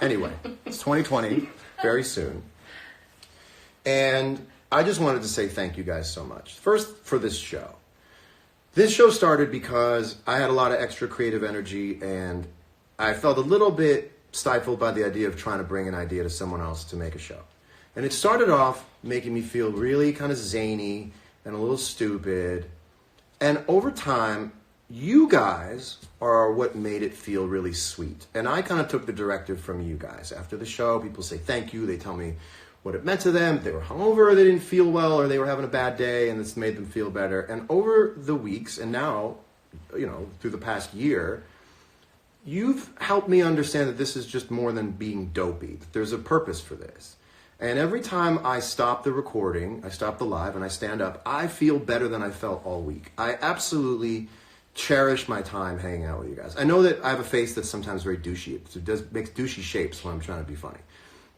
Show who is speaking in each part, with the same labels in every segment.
Speaker 1: Anyway, it's 2020, very soon. And I just wanted to say thank you guys so much. First, for this show. This show started because I had a lot of extra creative energy and I felt a little bit stifled by the idea of trying to bring an idea to someone else to make a show. And it started off making me feel really kind of zany and a little stupid. And over time, you guys are what made it feel really sweet. And I kind of took the directive from you guys. After the show, people say thank you. They tell me what it meant to them. If they were hungover, they didn't feel well, or they were having a bad day, and it's made them feel better. And over the weeks, and now, through the past year, you've helped me understand that this is just more than being dopey. That there's a purpose for this. And every time I stop the recording, I stop the live, and I stand up, I feel better than I felt all week. I absolutely cherish my time hanging out with you guys. I know that I have a face that's sometimes very douchey. It makes douchey shapes when I'm trying to be funny.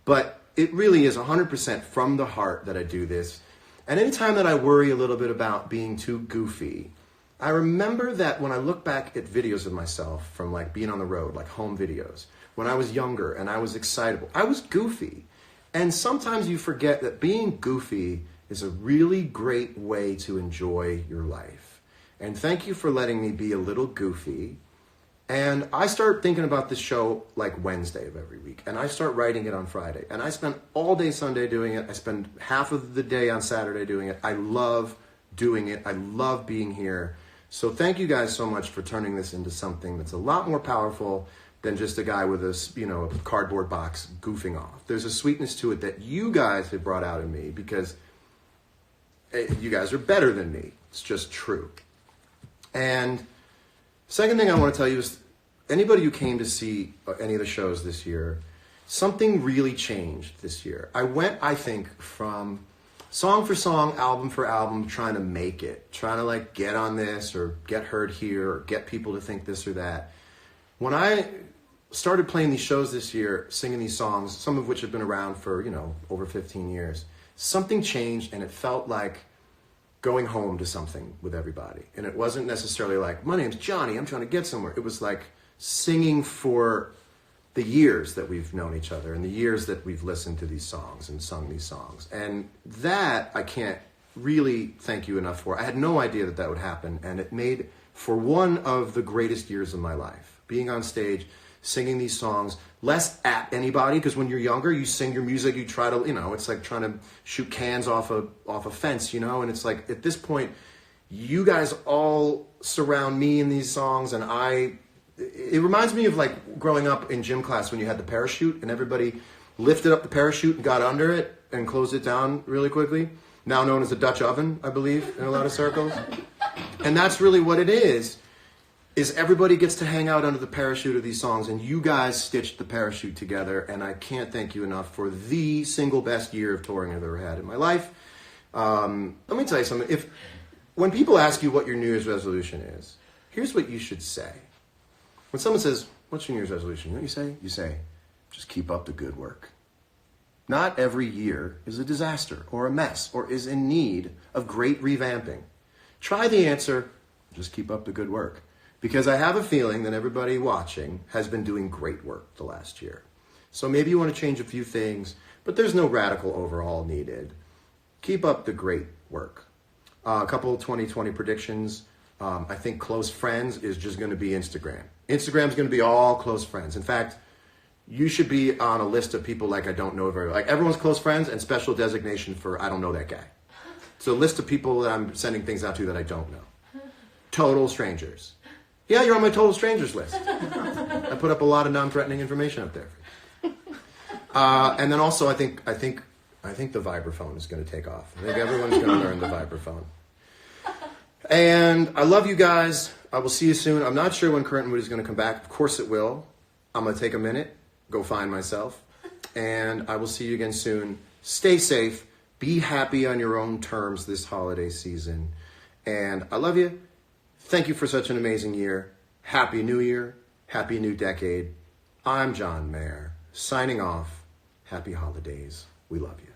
Speaker 1: But it really is 100% from the heart that I do this. And anytime that I worry a little bit about being too goofy, I remember that when I look back at videos of myself from like being on the road, like home videos, when I was younger and I was excitable, I was goofy. And sometimes you forget that being goofy is a really great way to enjoy your life. And thank you for letting me be a little goofy. And I start thinking about this show like Wednesday of every week. And I start writing it on Friday. And I spend all day Sunday doing it. I spend half of the day on Saturday doing it. I love doing it. I love being here. So thank you guys so much for turning this into something that's a lot more powerful than just a guy with a cardboard box goofing off. There's a sweetness to it that you guys have brought out in me because you guys are better than me. It's just true. And second thing I want to tell you is anybody who came to see any of the shows this year, something really changed this year. I went, I think, from song for song, album for album, trying to make it, trying to like get on this or get heard here or get people to think this or that. When I started playing these shows this year, singing these songs, some of which have been around for, over 15 years, something changed and it felt like going home to something with everybody. And it wasn't necessarily like, my name's Johnny, I'm trying to get somewhere. It was like singing for the years that we've known each other and the years that we've listened to these songs and sung these songs. And that I can't really thank you enough for. I had no idea that that would happen. And it made for one of the greatest years of my life. Being on stage, singing these songs, less at anybody, because when you're younger, you sing your music, you try to, it's like trying to shoot cans off a fence, and it's like, at this point, you guys all surround me in these songs, and it reminds me of like growing up in gym class when you had the parachute, and everybody lifted up the parachute and got under it and closed it down really quickly, now known as a Dutch oven, I believe, in a lot of circles. And that's really what it is everybody gets to hang out under the parachute of these songs, and you guys stitched the parachute together, and I can't thank you enough for the single best year of touring I've ever had in my life. Let me tell you something. When people ask you what your New Year's resolution is, here's what you should say. When someone says, what's your New Year's resolution? You know what you say? You say, just keep up the good work. Not every year is a disaster or a mess or is in need of great revamping. Try the answer, just keep up the good work. Because I have a feeling that everybody watching has been doing great work the last year. So maybe you want to change a few things, but there's no radical overhaul needed. Keep up the great work. A couple of 2020 predictions. I think close friends is just going to be Instagram. Instagram's going to be all close friends. In fact, you should be on a list of people like I don't know very well. Like everyone's close friends and special designation for I don't know that guy. It's a list of people that I'm sending things out to that I don't know. Total strangers. Yeah, you're on my total strangers list. I put up a lot of non-threatening information up there. And then also, I think the vibraphone is going to take off. I think everyone's going to learn the vibraphone. And I love you guys. I will see you soon. I'm not sure when Current Mood is going to come back. Of course it will. I'm going to take a minute, go find myself, and I will see you again soon. Stay safe. Be happy on your own terms this holiday season. And I love you. Thank you for such an amazing year. Happy New Year. Happy new decade. I'm John Mayer, signing off. Happy holidays. We love you.